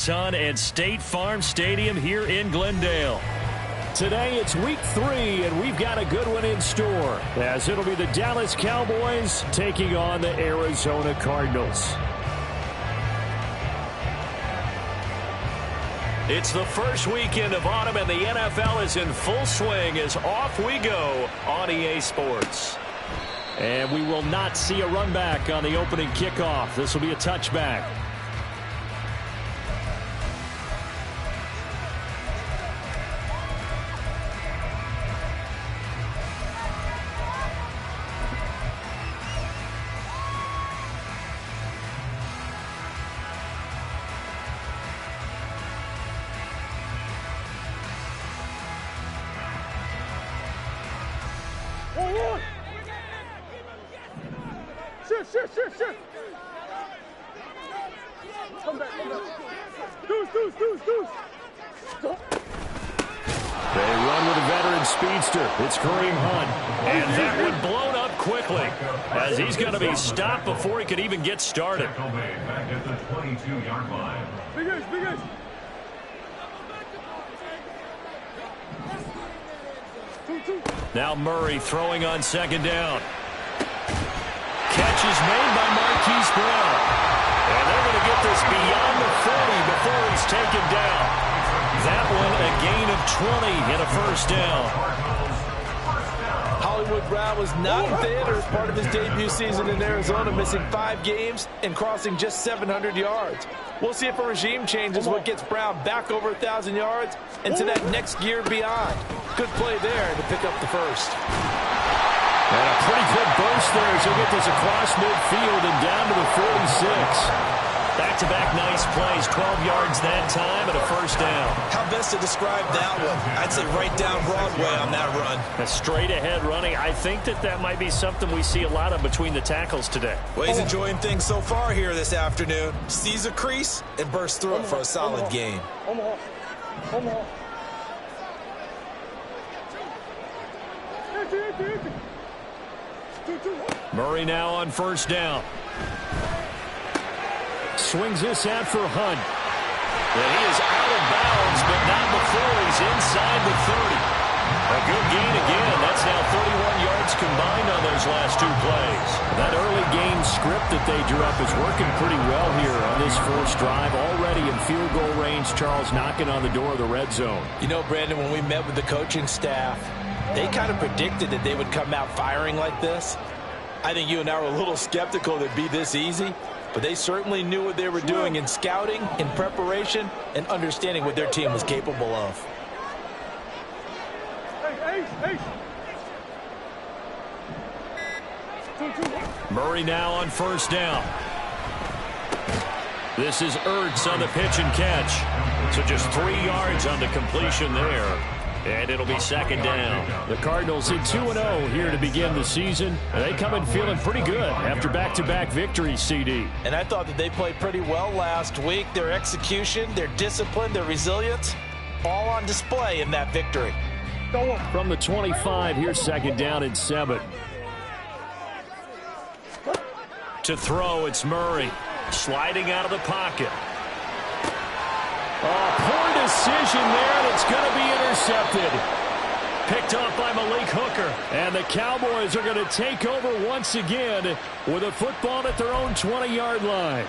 Sun and State Farm Stadium here in Glendale. Today it's week 3, and we've got a good one in store, as it'll be the Dallas Cowboys taking on the Arizona Cardinals. It's the first weekend of autumn, and the NFL is in full swing as off we go on EA Sports. And we will not see a run back on the opening kickoff. This will be a touchback. Shit. Come back. Deuce. They run with a veteran speedster. It's Kareem Hunt. And that one blown up quickly, as he's going to be stopped before he could even get started. Back at the 22-yard line. Big Ace. Now Murray throwing on second down. Catch is made by Marquise Brown. And they're going to get this beyond the 40 before he's taken down. That one a gain of 20 and a first down. Hollywood Brown was not in theater as part of his debut season in Arizona, missing 5 games and crossing just 700 yards. We'll see if a regime change is what gets Brown back over 1,000 yards and to that next gear beyond. Good play there to pick up the first. And a pretty good burst there as he'll get this across midfield and down to the 46. Back-to-back nice plays, 12 yards that time and a first down. How best to describe that one? I'd say right down Broadway on that run. A straight-ahead running. I think that might be something we see a lot of between the tackles today. Well, he's enjoying things so far here this afternoon. Sees a crease and bursts through it for a solid gain. Omaha. Murray now on first down. Swings this out for Hunt. And he is out of bounds, but not before he's inside the 30. A good gain again. That's now 31 yards combined on those last 2 plays. That early game script that they drew up is working pretty well here on this first drive. Already in field goal range, Charles knocking on the door of the red zone. You know, Brandon, when we met with the coaching staff, they kind of predicted that they would come out firing like this. I think you and I were a little skeptical that it'd be this easy, but they certainly knew what they were doing in scouting, in preparation, and understanding what their team was capable of. Ace. Murray now on first down. This is Ertz on the pitch and catch. So just 3 yards on the completion there. And it'll be second down. The Cardinals hit 2-0 here to begin the season. And they come in feeling pretty good after back-to-back victories, CD. And I thought that they played pretty well last week. Their execution, their discipline, their resilience, all on display in that victory. From the 25, here's second down and 7. To throw, it's Murray. Sliding out of the pocket. Oh, poor decision there, and it's going to be intercepted. Picked off by Malik Hooker. And the Cowboys are going to take over once again with a football at their own 20-yard line.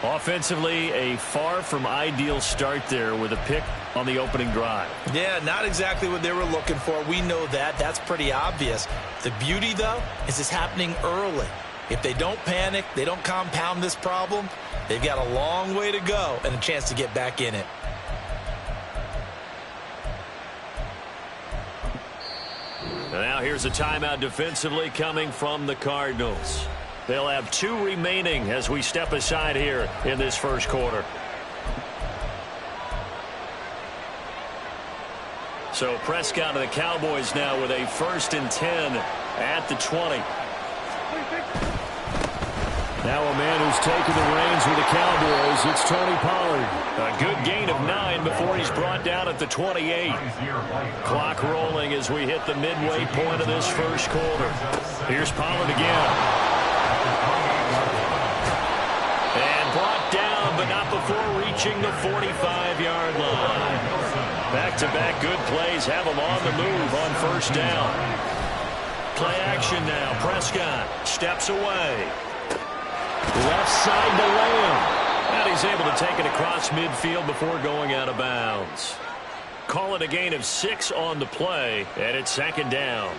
Offensively, a far from ideal start there with a pick on the opening drive. Yeah, not exactly what they were looking for. We know that. That's pretty obvious. The beauty, though, is it's happening early. If they don't panic, they don't compound this problem, they've got a long way to go and a chance to get back in it. And now here's a timeout defensively coming from the Cardinals. They'll have 2 remaining as we step aside here in this first quarter. So Prescott and the Cowboys now with a 1st and 10 at the 20. Now a man who's taken the reins with the Cowboys, it's Tony Pollard. A good gain of 9 before he's brought down at the 28. Clock rolling as we hit the midway point of this first quarter. Here's Pollard again. And brought down, but not before approaching the 45-yard line. Back-to-back good plays have them on the move on first down. Play action now. Prescott steps away. Left side to Lamb. And he's able to take it across midfield before going out of bounds. Call it a gain of 6 on the play, and it's second down.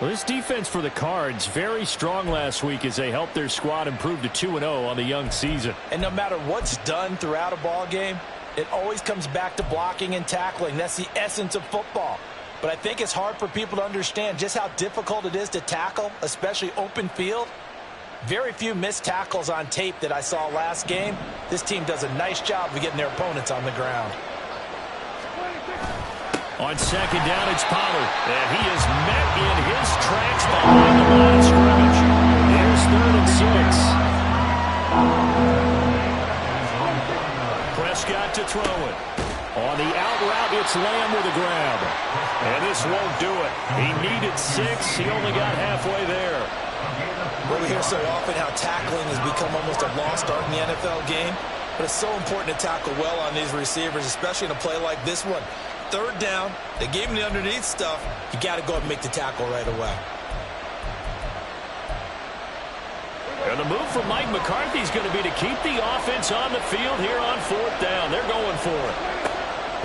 Well, this defense for the Cards, very strong last week as they helped their squad improve to 2-0 on the young season. And no matter what's done throughout a ball game, it always comes back to blocking and tackling. That's the essence of football. But I think it's hard for people to understand just how difficult it is to tackle, especially open field. Very few missed tackles on tape that I saw last game. This team does a nice job of getting their opponents on the ground. On second down, it's Pollard. And he is met in his tracks behind the line of scrimmage. Here's 3rd and 6. Prescott to throw it. On the out route, it's Lamb with a grab. And this won't do it. He needed 6. He only got halfway there. Well, we hear so often how tackling has become almost a lost art in the NFL game. But it's so important to tackle well on these receivers, especially in a play like this one. 3rd down, they gave him the underneath stuff. You got to go and make the tackle right away. And the move from Mike McCarthy is going to be to keep the offense on the field here on 4th down. They're going for it.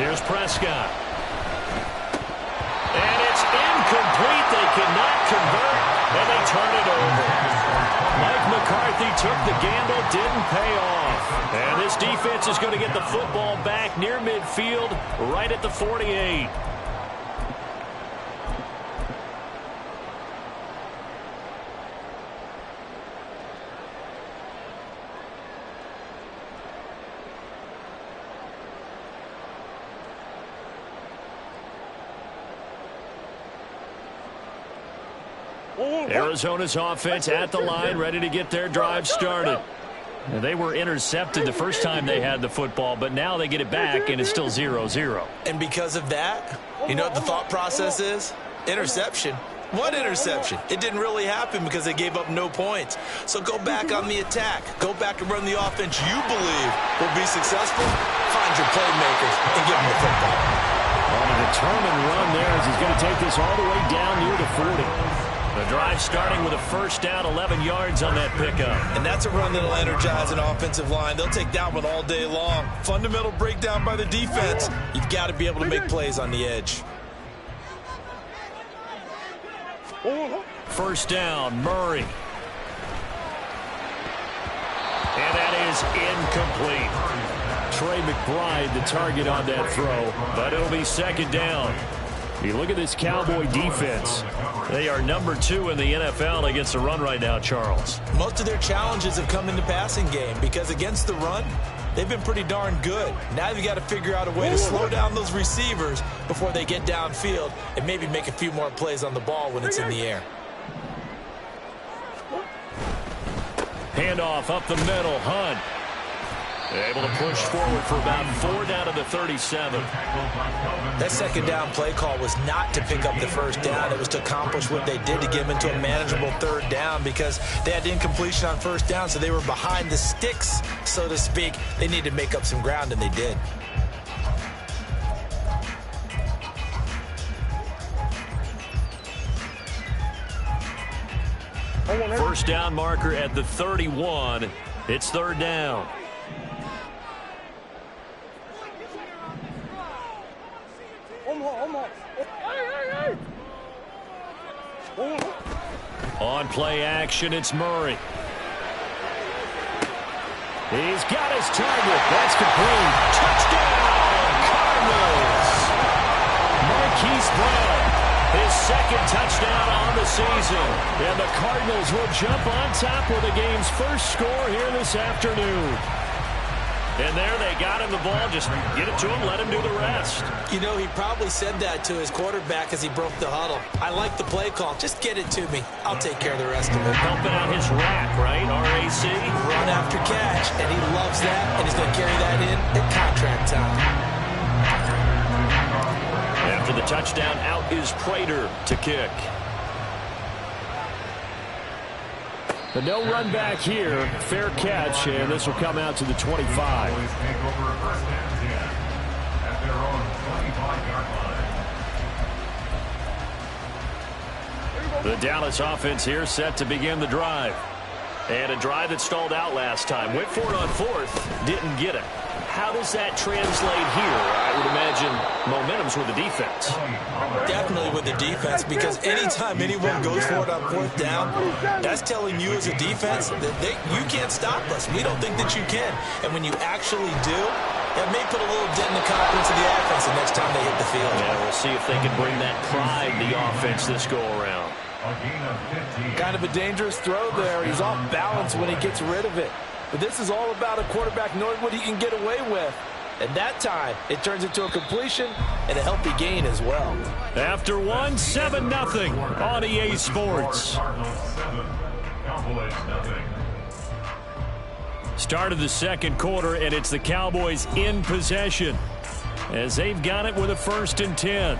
Here's Prescott. And it's incomplete. They cannot convert, and they turn it over. Mike McCarthy took the gamble, didn't pay off. And this defense is going to get the football back near midfield, right at the 48. Arizona's offense at the line, ready to get their drive started. And they were intercepted the first time they had the football, but now they get it back, and it's still 0-0. And because of that, you know what the thought process is? Interception. What interception? It didn't really happen because they gave up no points. So go back on the attack. Go back and run the offense you believe will be successful. Find your playmakers and give them the football. On a determined run there as he's going to take this all the way down near the 40. The drive starting with a first down, 11 yards on that pickup. And that's a run that'll energize an offensive line. They'll take that one all day long. Fundamental breakdown by the defense. You've got to be able to make plays on the edge. First down, Murray. And that is incomplete. Trey McBride, the target on that throw, but it'll be second down. You look at this Cowboy defense. They are number 2 in the NFL against the run right now, Charles. Most of their challenges have come in the passing game because against the run, they've been pretty darn good. Now you've got to figure out a way to slow down those receivers before they get downfield and maybe make a few more plays on the ball when it's in the air. Handoff up the middle, Hunt. Able to push forward for about 4 down to the 37. That second down play call was not to pick up the first down. It was to accomplish what they did to get them into a manageable 3rd down because they had incompletion on first down, so they were behind the sticks, so to speak. They needed to make up some ground, and they did. First down marker at the 31. It's 3rd down. On play action, it's Murray. He's got his target. That's complete. Touchdown, Cardinals. Marquise Brown, his 2nd touchdown on the season. And the Cardinals will jump on top with the game's first score here this afternoon. And there they got him the ball. Just get it to him, let him do the rest. You know, he probably said that to his quarterback as he broke the huddle. I like the play call. Just get it to me. I'll take care of the rest of it. Helping out his rack, right? RAC. Run after catch, and he loves that, and he's going to carry that in at contract time. After the touchdown, out is Prater to kick. But no run back here. Fair catch, and this will come out to the 25. Cowboys take over first and 10 at their own 25-yard line. The Dallas offense here set to begin the drive. And a drive that stalled out last time. Went for it on fourth, didn't get it. How does that translate here? I would imagine momentum's with the defense. Definitely with the defense, because anytime anyone goes for it on fourth down, that's telling you as a defense that you can't stop us. We don't think that you can. And when you actually do, that may put a little dent in the confidence of the offense the next time they hit the field. Yeah, we'll see if they can bring that pride to the offense this go-around. Kind of a dangerous throw there. He's off balance when he gets rid of it. But this is all about a quarterback knowing what he can get away with. And that time, it turns into a completion and a healthy gain as well. After one, 7-0 on EA Sports. Start of the second quarter, and it's the Cowboys in possession as they've got it with a 1st and 10.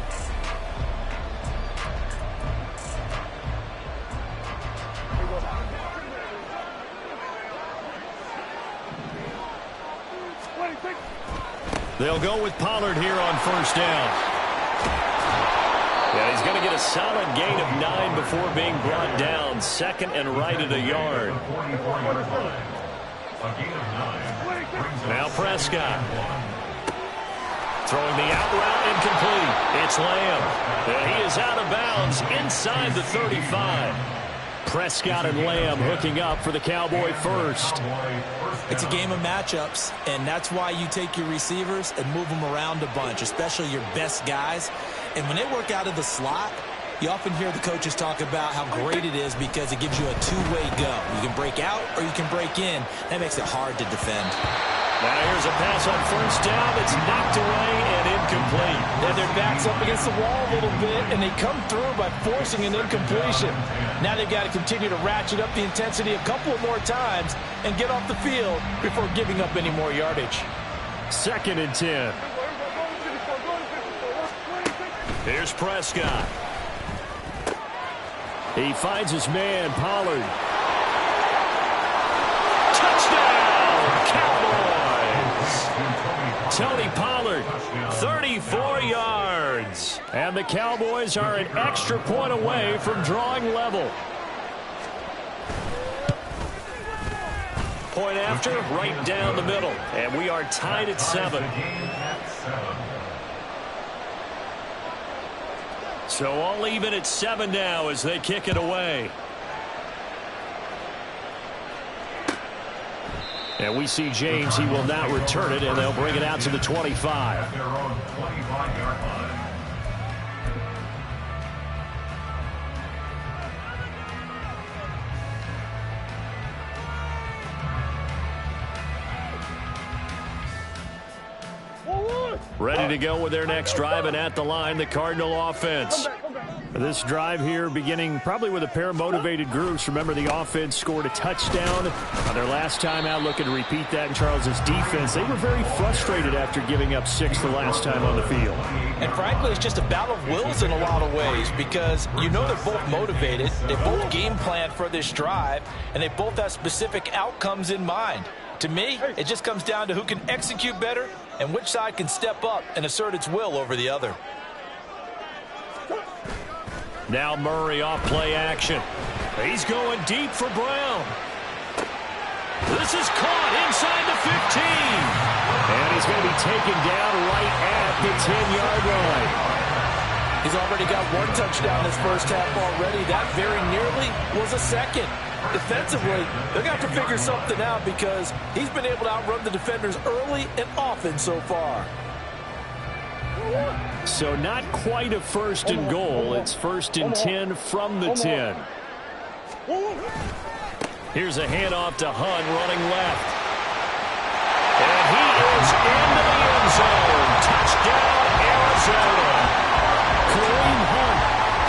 They'll go with Pollard here on 1st down. Yeah, he's going to get a solid gain of 9 before being brought down. 2nd and right at a yard. Now Prescott. Throwing the out route incomplete. It's Lamb. And he is out of bounds inside the 35. Prescott and Lamb hooking up for the Cowboy first. It's a game of matchups, and that's why you take your receivers and move them around a bunch, especially your best guys. And when they work out of the slot, you often hear the coaches talk about how great it is because it gives you a two-way go. You can break out or you can break in. That makes it hard to defend. Now here's a pass on 1st down. It's knocked away and incomplete. And their back's up against the wall a little bit, and they come through by forcing an incompletion. Now they've got to continue to ratchet up the intensity a couple of more times and get off the field before giving up any more yardage. 2nd and 10. Here's Prescott. He finds his man, Pollard. Touchdown, Cowboys! Tony Pollard, 34 yards. And the Cowboys are an extra point away from drawing level. Point after, right down the middle. And we are tied at 7. So all even at 7 now as they kick it away. And we see James. He will not return it, and they'll bring it out to the 25. Their own 25-yard line. Ready to go with their next drive, and at the line, the Cardinal offense. This drive here beginning probably with a pair of motivated groups. Remember, the offense scored a touchdown on their last time out. Looking to repeat that in Charles's defense. They were very frustrated after giving up 6 the last time on the field. And frankly, it's just a battle of wills in a lot of ways because you know they're both motivated. They both game plan for this drive, and they both have specific outcomes in mind. To me, it just comes down to who can execute better and which side can step up and assert its will over the other. Now Murray off play action. He's going deep for Brown. This is caught inside the 15. And he's going to be taken down right at the 10-yard line. He's already got 1 touchdown this first half already. That very nearly was a second. Defensively, they're going to have to figure something out because he's been able to outrun the defenders early and often so far. So not quite a 1st and goal. It's 1st and 10 from the 10. Here's a handoff to Hunt running left. And he is into the end zone. Touchdown, Arizona. Kareem Hunt,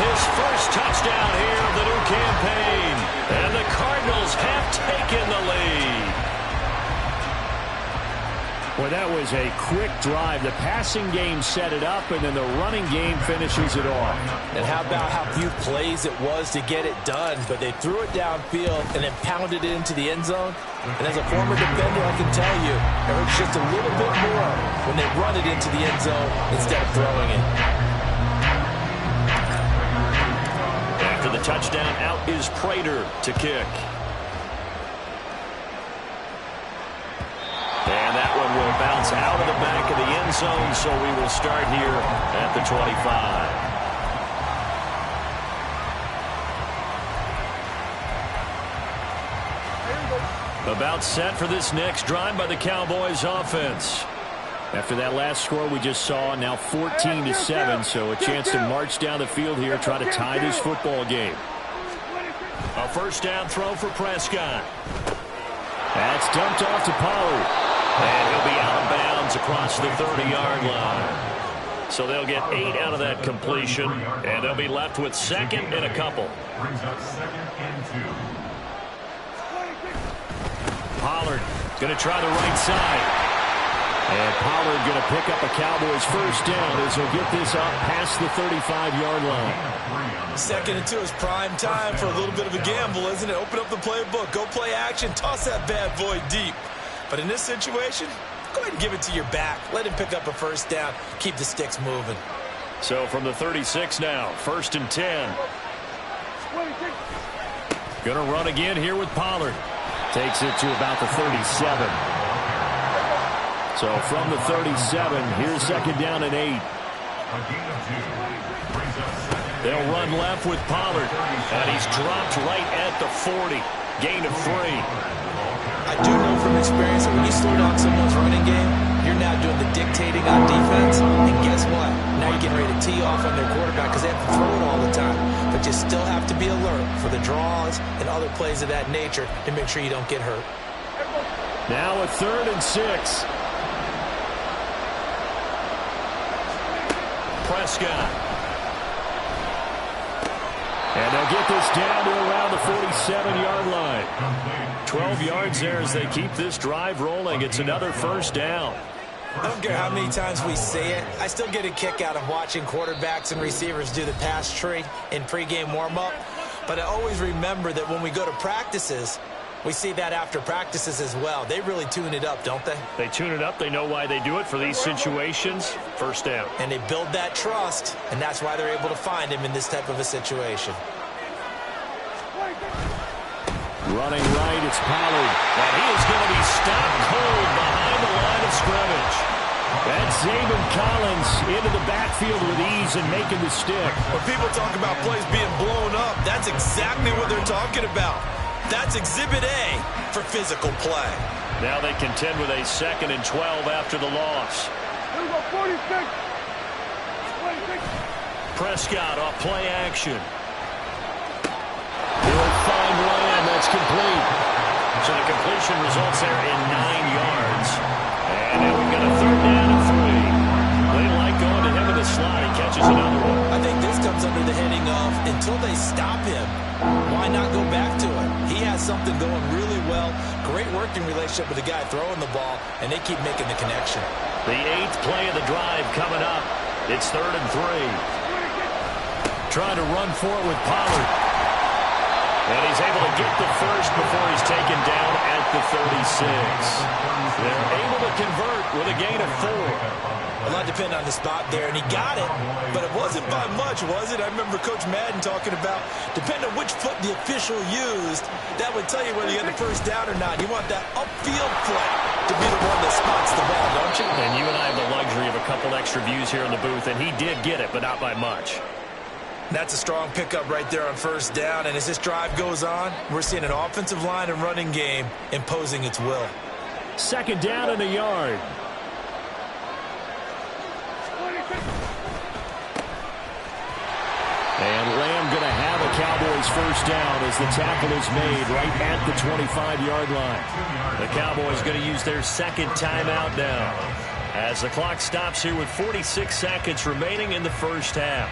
his first touchdown here of the new campaign. And the Cardinals have taken the lead. When that was a quick drive. The passing game set it up, and then the running game finishes it off. And how about how few plays it was to get it done, but they threw it downfield and then pounded it into the end zone. And as a former defender, I can tell you, it hurts just a little bit more when they run it into the end zone instead of throwing it. After the touchdown, out is Prater to kick. And that one will bounce out of the back of the end zone, so we will start here at the 25. About set for this next drive by the Cowboys offense. After that last score we just saw, now 14-7, so a chance to march down the field here, try to tie this football game. A first down throw for Prescott. That's dumped off to Pollard. And he'll be out of bounds across the 30-yard line. So they'll get 8 out of that completion, and they'll be left with second and a couple. Brings up 2nd and 2. Pollard going to try the right side. And Pollard going to pick up a Cowboys first down as he'll get this up past the 35-yard line. 2nd and 2 is prime time for a little bit of a gamble, isn't it? Open up the playbook, go play action, toss that bad boy deep. But in this situation, go ahead and give it to your back. Let him pick up a first down. Keep the sticks moving. So from the 36 now, 1st and 10. Going to run again here with Pollard. Takes it to about the 37. So from the 37, here's 2nd down and 8. A gain of 2. Brings up 2nd. They'll run left with Pollard. And he's dropped right at the 40. Gain of 3. I do know from experience that when you slow down someone's running game, you're now doing the dictating on defense. And guess what? Now you're getting ready to tee off on their quarterback because they have to throw it all the time. But you still have to be alert for the draws and other plays of that nature to make sure you don't get hurt. Now a 3rd and 6. Prescott. And they'll get this down to around the 47-yard line. 12 yards there as they keep this drive rolling. It's another first down. I don't care how many times we say it. I still get a kick out of watching quarterbacks and receivers do the pass tree in pregame warm-up. But I always remember that when we go to practices, we see that after practices as well. They really tune it up, don't they? They tune it up. They know why they do it for these situations. First down. And they build that trust, and that's why they're able to find him in this type of a situation. Running right, it's Pollard. And he is going to be stopped cold behind the line of scrimmage. That's Zaven Collins into the backfield with ease and making the stick. When people talk about plays being blown up, that's exactly what they're talking about. That's Exhibit A for physical play. Now they contend with a 2nd and 12 after the loss. Here we go, 46. Prescott off play action. He'll find Lamb. That's complete. So the completion results there in 9 yards. And now we've got a 3rd down and 3. They like going to him in the slot. He catches another one. I think this comes under the heading of until they stop him, why not go back to it? He has something going really well. Great working relationship with the guy throwing the ball, and they keep making the connection. The 8th play of the drive coming up. It's 3rd and 3. Trying to run for it with Pollard. And he's able to get the first before he's taken down at the 36. They're able to convert with a gain of 4. A lot depended on the spot there, and he got it, but it wasn't by much, was it? I remember Coach Madden talking about, depending on which foot the official used, that would tell you whether you had the first down or not. You want that upfield play to be the one that spots the ball, don't you? And you and I have the luxury of a couple extra views here in the booth, and he did get it, but not by much. That's a strong pickup right there on first down, and as this drive goes on, we're seeing an offensive line and running game imposing its will. 2nd down and a yard. And Lamb going to have a Cowboys first down as the tackle is made right at the 25-yard line. The Cowboys going to use their 2nd timeout now as the clock stops here with 46 seconds remaining in the first half.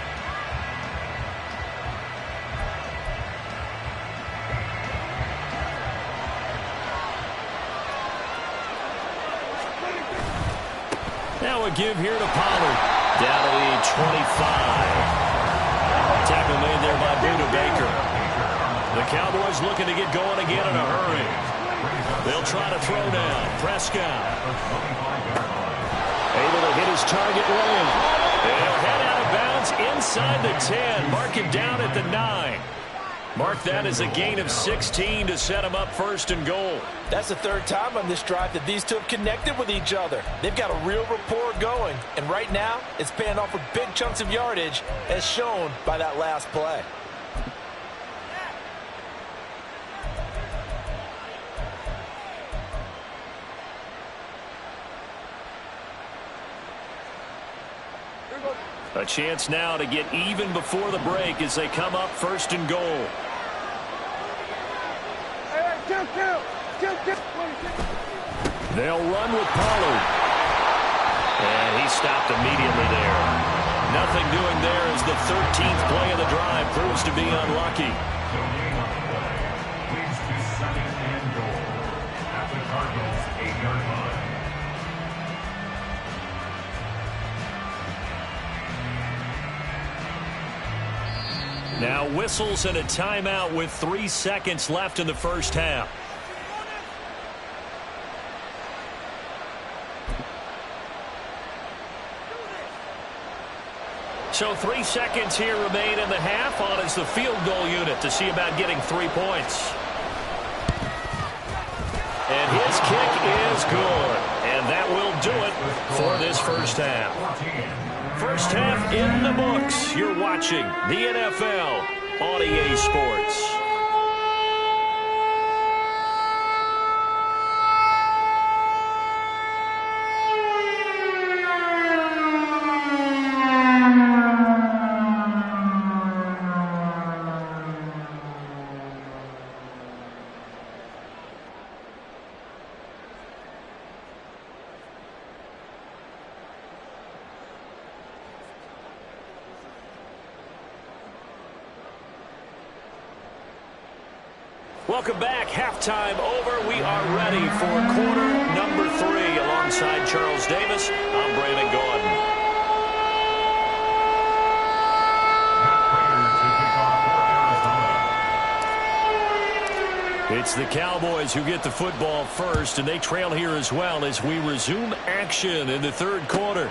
a give here to Pollard. Down to the 25. Tackle made there by Buda Baker. The Cowboys looking to get going again in a hurry. They'll try to throw now. Prescott. Able to hit his target lane. They'll head out of bounds inside the 10. Mark him down at the 9. Mark that as a gain of 16 to set him up first and goal. That's the third time on this drive that these two have connected with each other. They've got a real rapport going. And right now, it's paying off with big chunks of yardage, as shown by that last play. A chance now to get even before the break as they come up first and goal. They'll run with Pollard. And he stopped immediately there. Nothing doing there as the 13th play of the drive proves to be unlucky. So game on the play leads to second and goal at the Cardinals' 8-yard line. Now whistles and a timeout with 3 seconds left in the first half. So 3 seconds here remain in the half. On is the field goal unit to see about getting 3 points. And his kick is good. And that will do it for this first half. First half in the books. You're watching the NFL on EA Sports. Welcome back. Halftime over. We are ready for quarter number 3. Alongside Charles Davis, I'm Brandon Gordon. It's the Cowboys who get the football first, and they trail here as well as we resume action in the third quarter.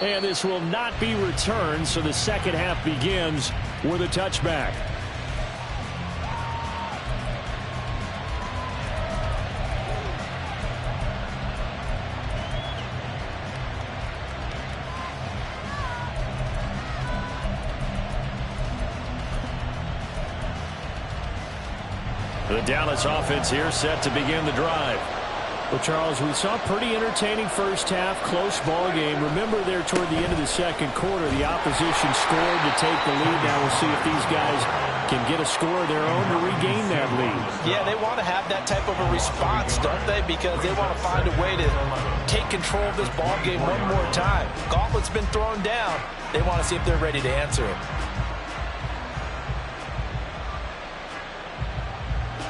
And this will not be returned, so the second half begins with a touchback. The Dallas offense here set to begin the drive. Well, Charles, we saw a pretty entertaining first half, close ball game. Remember there toward the end of the second quarter, the opposition scored to take the lead. Now we'll see if these guys can get a score of their own to regain that lead. Yeah, they want to have that type of a response, don't they? Because they want to find a way to take control of this ball game one more time. Gauntlet's been thrown down. They want to see if they're ready to answer it.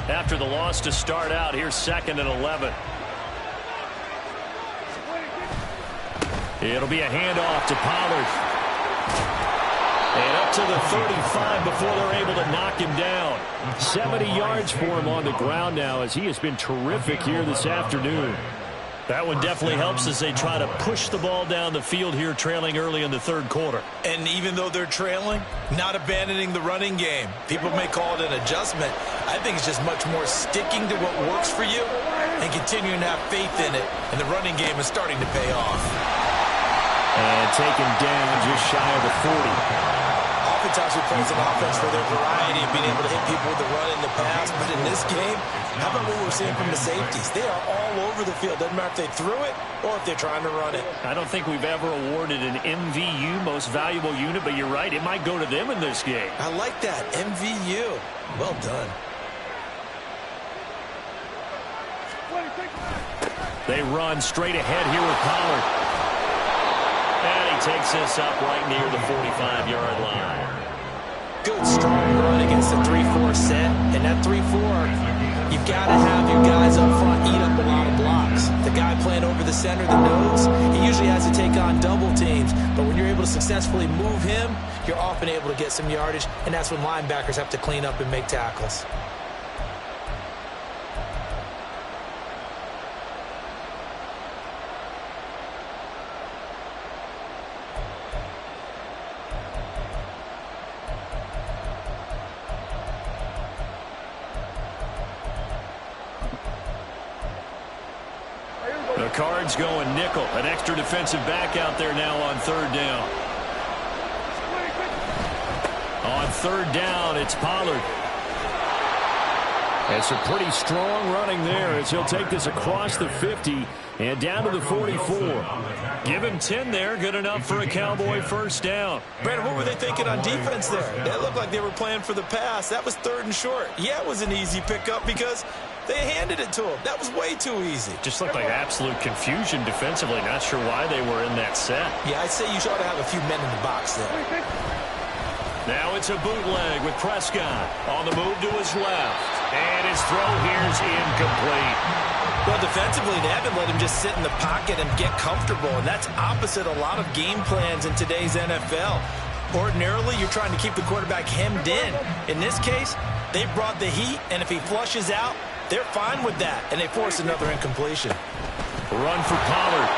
After the loss to start out, here's 2nd and 11. It'll be a handoff to Pollard. And up to the 35 before they're able to knock him down. 70 yards for him on the ground now as he has been terrific here this afternoon. That one definitely helps as they try to push the ball down the field here, trailing early in the third quarter. And even though they're trailing, not abandoning the running game. People may call it an adjustment. I think it's just much more sticking to what works for you and continuing to have faith in it. And the running game is starting to pay off. And taken down just shy of the 40. Oftentimes we praise an offense for their variety of being able to hit people with the run in the pass. But in this game, how about what we're seeing from the safeties? They are all over the field. Doesn't matter if they threw it or if they're trying to run it. I don't think we've ever awarded an MVU, most valuable unit, but you're right. It might go to them in this game. I like that. MVU. Well done. They run straight ahead here with Pollard. And he takes this up right near the 45-yard line. Good, strong run against the 3-4 set. And that 3-4, you've got to have your guys up front eat up a lot of blocks. backs. The guy playing over the center, the nose, he usually has to take on double teams. But when you're able to successfully move him, you're often able to get some yardage, and that's when linebackers have to clean up and make tackles. The Cards going nickel. An extra defensive back out there now on third down. On third down, it's Pollard. It's a pretty strong running there as he'll take this across the 50 and down to the 44. Give him 10 there. Good enough for a Cowboy first down. Brandon, what were they thinking on defense there? That looked like they were playing for the pass. That was third and short. Yeah, it was an easy pickup because they handed it to him. That was way too easy. Just looked like absolute confusion defensively. Not sure why they were in that set. Yeah, I'd say you ought to have a few men in the box there. Now it's a bootleg with Prescott on the move to his left. And his throw here's incomplete. Well, defensively, they haven't let him just sit in the pocket and get comfortable, and that's opposite a lot of game plans in today's NFL. Ordinarily, you're trying to keep the quarterback hemmed in. In this case, they brought the heat, and if he flushes out, they're fine with that, and they force another incompletion. Run for Pollard.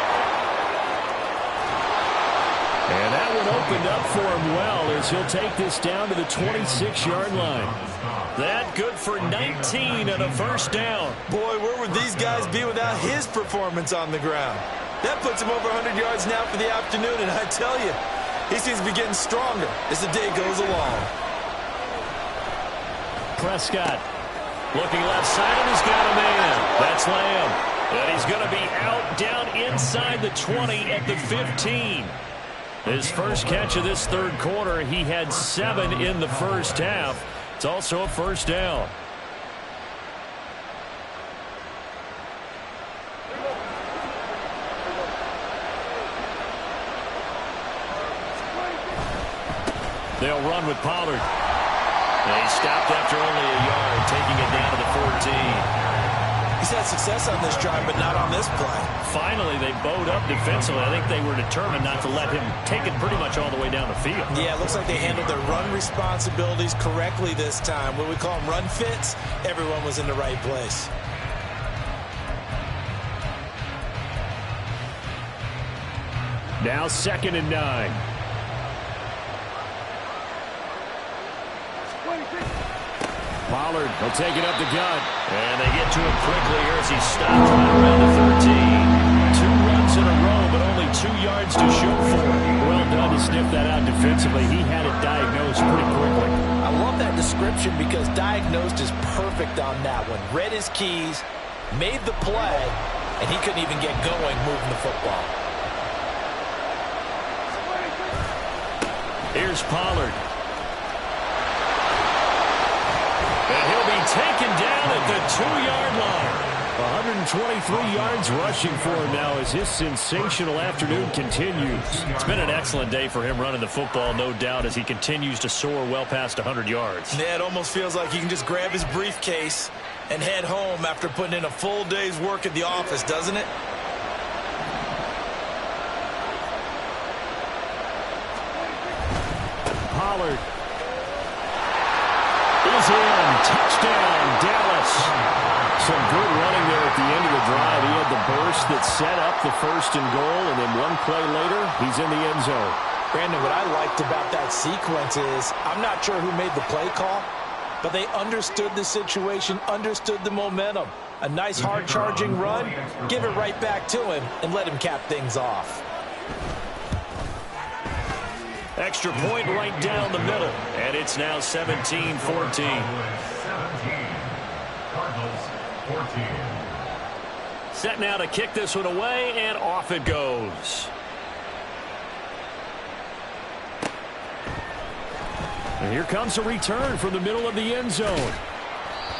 And that one opened up for him well as he'll take this down to the 26-yard line. That good for 19 and a first down. Boy, where would these guys be without his performance on the ground? That puts him over 100 yards now for the afternoon, and I tell you, he seems to be getting stronger as the day goes along. Prescott looking left side, and he's got a man. That's Lamb. And he's going to be out down inside the 20 at the 15. His first catch of this third quarter, he had 7 in the first half. It's also a first down. They'll run with Pollard. They stopped after only a yard, taking it down to the 14. He's had success on this drive, but not on this play. Finally, they bowed up defensively. I think they were determined not to let him take it pretty much all the way down the field. Yeah, it looks like they handled their run responsibilities correctly this time. What we call them run fits, everyone was in the right place. Now 2nd and 9. Pollard will take it up the gut. And they get to him quickly here as he stopped right around the 13. 2 runs in a row, but only 2 yards to show for it. Well done to sniff that out defensively. He had it diagnosed pretty quickly. I love that description because diagnosed is perfect on that one. Read his keys, made the play, and he couldn't even get going moving the football. Here's Pollard. And he'll be taken down at the 2-yard line. 123 yards rushing for him now as his sensational afternoon continues. It's been an excellent day for him running the football, no doubt, as he continues to soar well past 100 yards. Yeah, it almost feels like he can just grab his briefcase and head home after putting in a full day's work at the office, doesn't it? Pollard is in. Touchdown, Dallas. Some good running there at the end of the drive. He had the burst that set up the 1st and goal, and then one play later, he's in the end zone. Brandon, what I liked about that sequence is I'm not sure who made the play call, but they understood the situation, understood the momentum. A nice hard-charging run, give it right back to him, and let him cap things off. Extra point right down the middle, and it's now 17-14. Cardinals 14. Set now to kick this one away, and off it goes. And here comes a return from the middle of the end zone.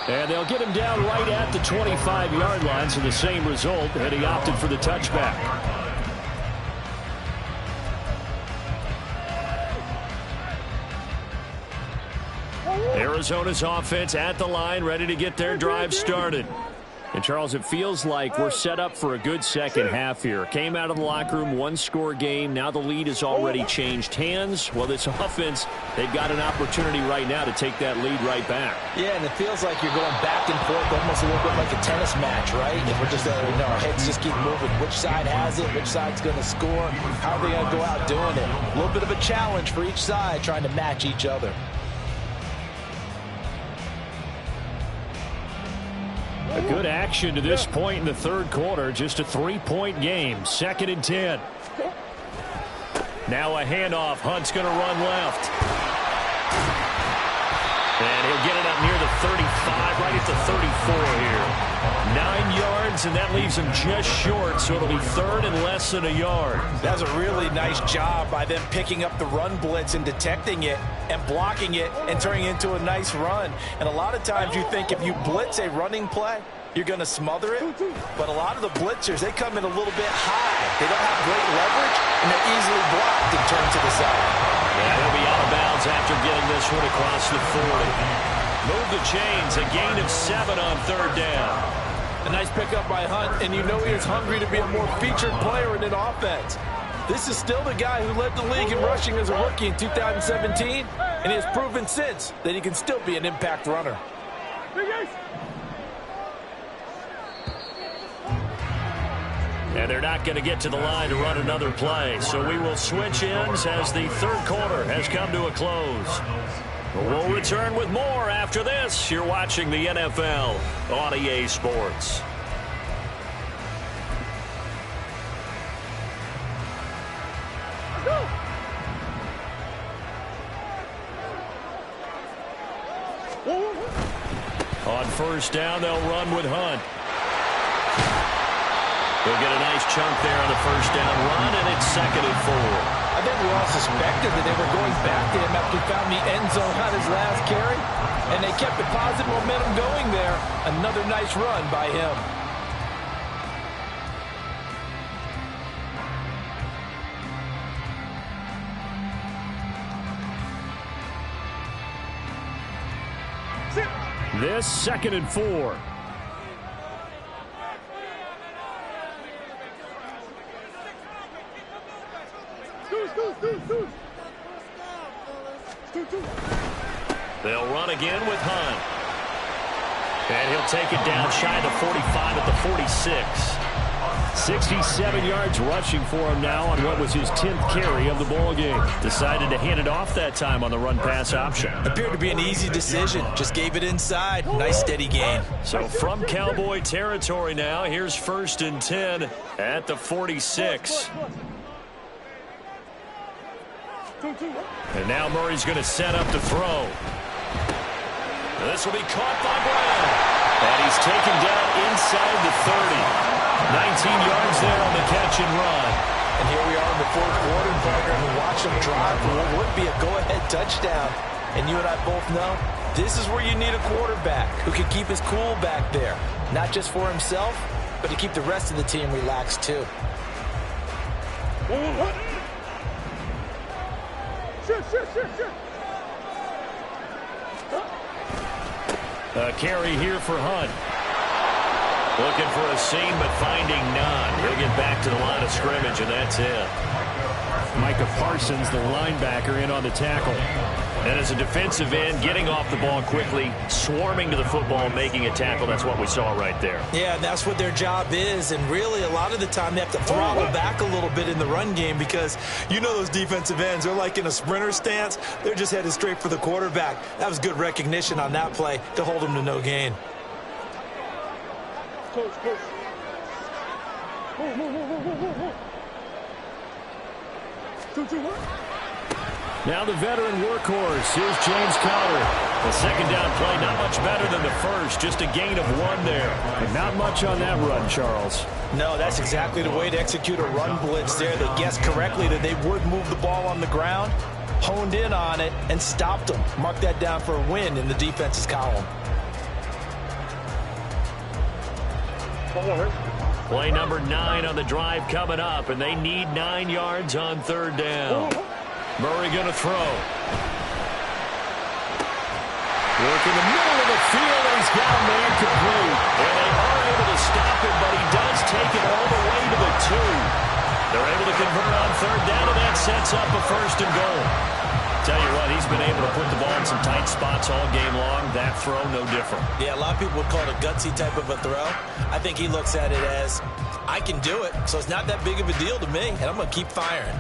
And they'll get him down right at the 25-yard line, so the same result, and he opted for the touchback. Arizona's offense at the line, ready to get their drive started. And, Charles, it feels like we're set up for a good second half here. Came out of the locker room, one-score game. Now the lead has already changed hands. Well, this offense, they've got an opportunity right now to take that lead right back. Yeah, and it feels like you're going back and forth almost a little bit like a tennis match, right? And we're just, our heads just keep moving. Which side has it? Which side's going to score? How are they going to go out doing it? A little bit of a challenge for each side trying to match each other. A good action to this point in the third quarter. Just a 3-point game. 2nd and 10. Now a handoff. Hunt's going to run left. And he'll get it up near the 35, right at the 34 here. 9 yards, and that leaves him just short, so it'll be 3rd and less than a yard. That's a really nice job by them picking up the run blitz and detecting it and blocking it and turning it into a nice run. And a lot of times you think if you blitz a running play, you're going to smother it. But a lot of the blitzers, they come in a little bit high. They don't have great leverage, and they're easily blocked and turned to the side. Yeah, he'll be out of bounds after getting this one across the 40. Move the chains, a gain of 7 on 3rd down. A nice pickup by Hunt, and you know he is hungry to be a more featured player in an offense. This is still the guy who led the league in rushing as a rookie in 2017, and he has proven since that he can still be an impact runner. And they're not going to get to the line to run another play, so we will switch ends as the third quarter has come to a close. We'll return with more after this. You're watching the NFL on EA Sports. On 1st down, they'll run with Hunt. They'll get a nice chunk there on the 1st down run, and it's 2nd and 4. I think we all suspected that they were going back to him after he found the end zone on his last carry, and they kept the positive momentum going there. Another nice run by him. This 2nd and 4. They'll run again with Hunt. And he'll take it down shy of the 45 at the 46. 67 yards rushing for him now on what was his 10th carry of the ball game. Decided to hand it off that time on the run-pass option. Appeared to be an easy decision. Just gave it inside. Nice steady gain. So from Cowboy territory now, here's 1st and 10 at the 46. And now Murray's going to set up to throw. This will be caught by Brown. And he's taken down inside the 30. 19 yards there on the catch and run. And here we are in the 4th quarter, partner, and watch him drive for what would be a go-ahead touchdown. And you and I both know this is where you need a quarterback who can keep his cool back there. Not just for himself, but to keep the rest of the team relaxed too. A carry here for Hunt. Looking for a seam, but finding none. He'll get back to the line of scrimmage, and that's it. Micah Parsons, the linebacker, in on the tackle. And as a defensive end, getting off the ball quickly, swarming to the football, making a tackle. That's what we saw right there. Yeah, that's what their job is. And really, a lot of the time, they have to throttle back a little bit in the run game because you know those defensive ends, they're like in a sprinter stance. They're just headed straight for the quarterback. That was good recognition on that play to hold him to no gain. Coach. Move. Now the veteran workhorse. Here's James Conner. The 2nd down play, not much better than the first. Just a gain of 1 there. And not much on that run, Charles. No, that's exactly the way to execute a run blitz there. They guessed correctly that they would move the ball on the ground, honed in on it, and stopped them. Mark that down for a win in the defense's column. Play number 9 on the drive coming up, and they need 9 yards on 3rd down. Murray going to throw. Work in the middle of the field, and he's got a man complete. And they are able stop him, but he does take it all the way to the 2. They're able to convert on third down, and that sets up a first and goal. Tell you what, he's been able to put the ball in some tight spots all game long. That throw, no different. Yeah, a lot of people would call it a gutsy type of a throw. I think he looks at it as, I can do it, so it's not that big of a deal to me, and I'm going to keep firing.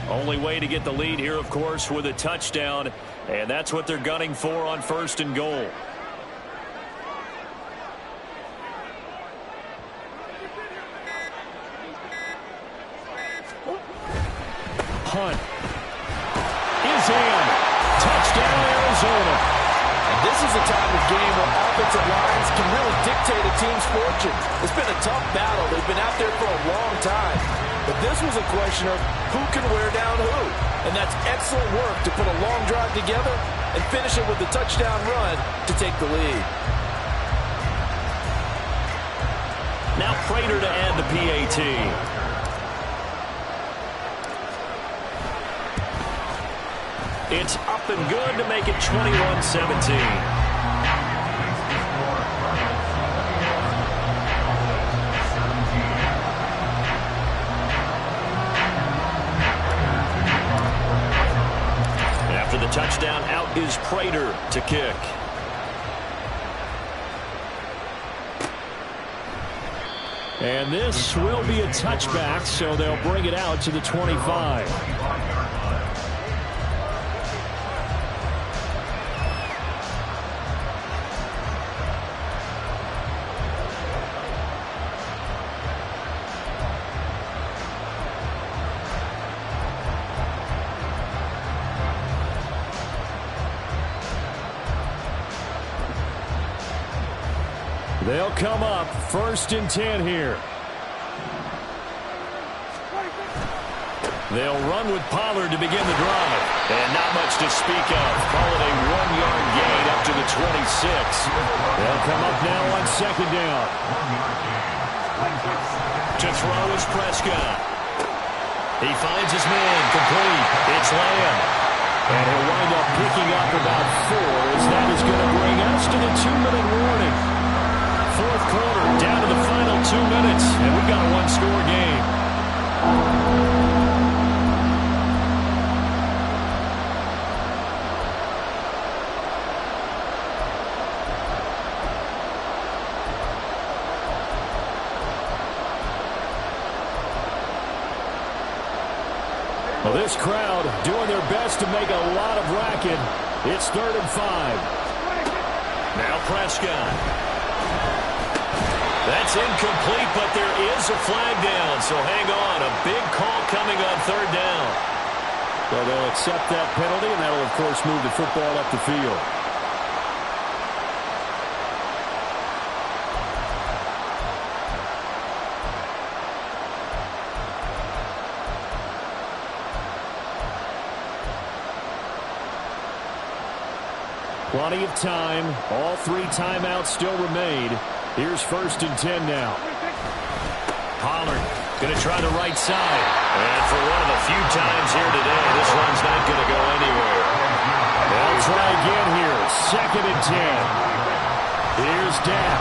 Only way to get the lead here, of course, with a touchdown, and that's what they're gunning for on first and goal. Hunt is in. Touchdown, Arizona. And this is a time of game where offensive lines can really dictate a team's fortunes. It's been a tough battle. They've been out there for a long time. But this was a question of who can wear down who. And that's excellent work to put a long drive together and finish it with a touchdown run to take the lead. Now Prater to add the PAT. It's up and good to make it 21-17. After the touchdown, out is Prater to kick. And this will be a touchback, so they'll bring it out to the 25. They'll come up 1st and 10 here. They'll run with Pollard to begin the drive. And not much to speak of. Call it a 1-yard gain up to the 26. They'll come up now on 2nd down. To throw is Prescott. He finds his man complete. It's Lamb. And he'll wind up picking up about 4 as that is going to bring us to the 2-minute warning. 4th quarter, down to the final 2 minutes, and we've got a one-score game. Well, this crowd doing their best to make a lot of racket. It's 3rd and 5. Now Prescott. That's incomplete, but there is a flag down, so hang on. A big call coming on 3rd down. Well, they'll accept that penalty, and that'll, of course, move the football up the field. Plenty of time. All 3 timeouts still remain. Here's 1st and 10 now. Pollard going to try the right side. And for one of the few times here today, this one's not going to go anywhere. They'll try again here. 2nd and 10. Here's Dak.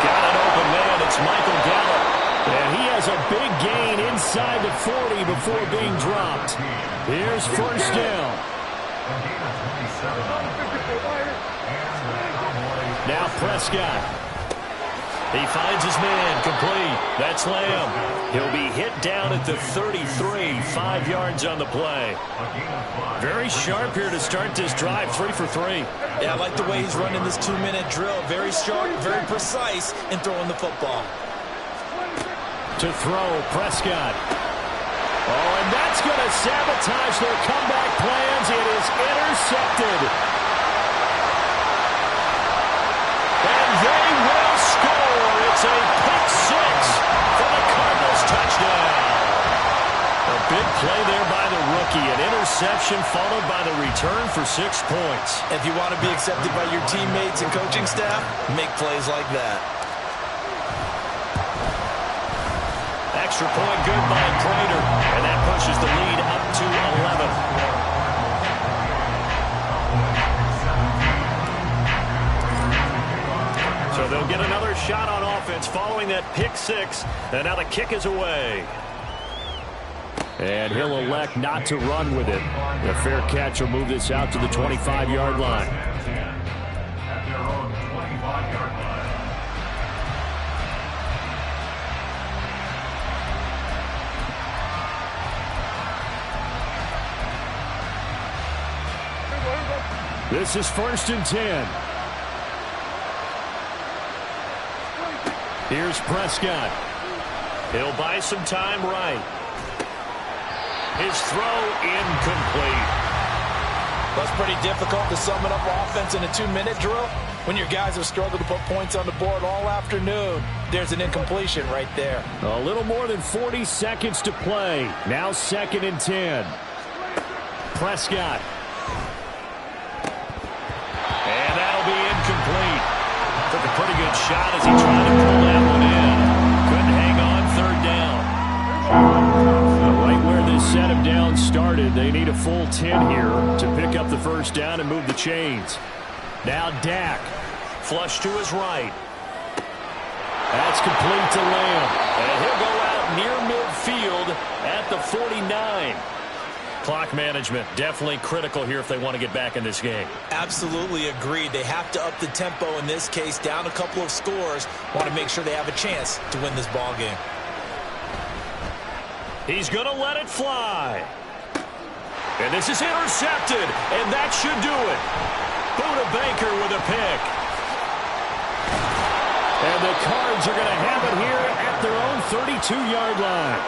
Got an open man. It's Michael Gallup. And he has a big gain inside the 40 before being dropped. Here's 1st down. Now Prescott. He finds his man complete. That's Lamb. He'll be hit down at the 33, 5 yards on the play. Very sharp here to start this drive, 3 for 3. Yeah, I like the way he's running this 2-minute drill. Very sharp, very precise in throwing the football. To throw, Prescott. Oh, and that's going to sabotage their comeback plans. It is intercepted. And they will score. It's a pick 6 for the Cardinals touchdown. A big play there by the rookie. lucky. An interception followed by the return for 6 points. If you want to be accepted by your teammates and coaching staff, make plays like that. Extra point good by Prater, and that pushes the lead up to 11. So they'll get another shot on offense following that pick six, and now the kick is away. And he'll elect not to run with it. The fair catch will move this out to the 25-yard line. At their own 25-yard line. This is 1st and 10. Here's Prescott. He'll buy some time right. His throw incomplete. That's pretty difficult to sum it up offense in a 2-minute drill. When your guys have struggled to put points on the board all afternoon, there's an incompletion right there. A little more than 40 seconds to play. Now 2nd and 10. Prescott. And that'll be incomplete. Took a pretty good shot as he tried to pull that one in. Couldn't hang on 3rd down. Right where this set of downs started, they need a full 10 here to pick up the 1st down and move the chains. Now Dak. Flush to his right. That's complete to Lamb. And he'll go out near midfield at the 49. Clock management definitely critical here if they want to get back in this game. Absolutely agreed. They have to up the tempo in this case, down a couple of scores. Want to make sure they have a chance to win this ball game. He's going to let it fly. And this is intercepted, and that should do it. Buda Baker with a pick. And the Cards are going to have it here at their own 32-yard line.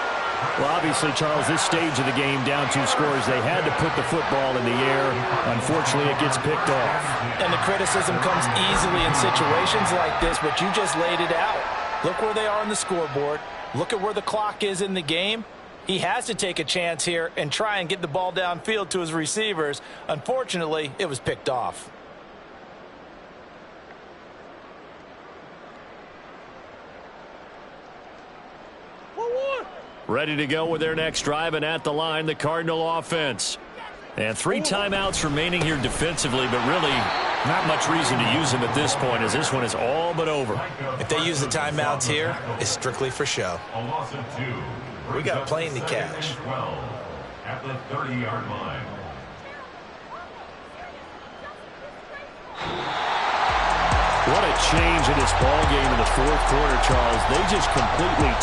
Well, obviously, Charles, this stage of the game, down 2 scores, they had to put the football in the air. Unfortunately, it gets picked off. And the criticism comes easily in situations like this, but you just laid it out. Look where they are on the scoreboard. Look at where the clock is in the game. He has to take a chance here and try and get the ball downfield to his receivers. Unfortunately, it was picked off. Ready to go with their next drive, and at the line, the Cardinal offense. And 3 timeouts remaining here defensively, but really not much reason to use them at this point, as this one is all but over. If they use the timeouts here, it's strictly for show. A loss of 2. We got a plane to catch. 12 at the 30-yard line. What a change in this ball game in the 4th quarter, Charles. They just completely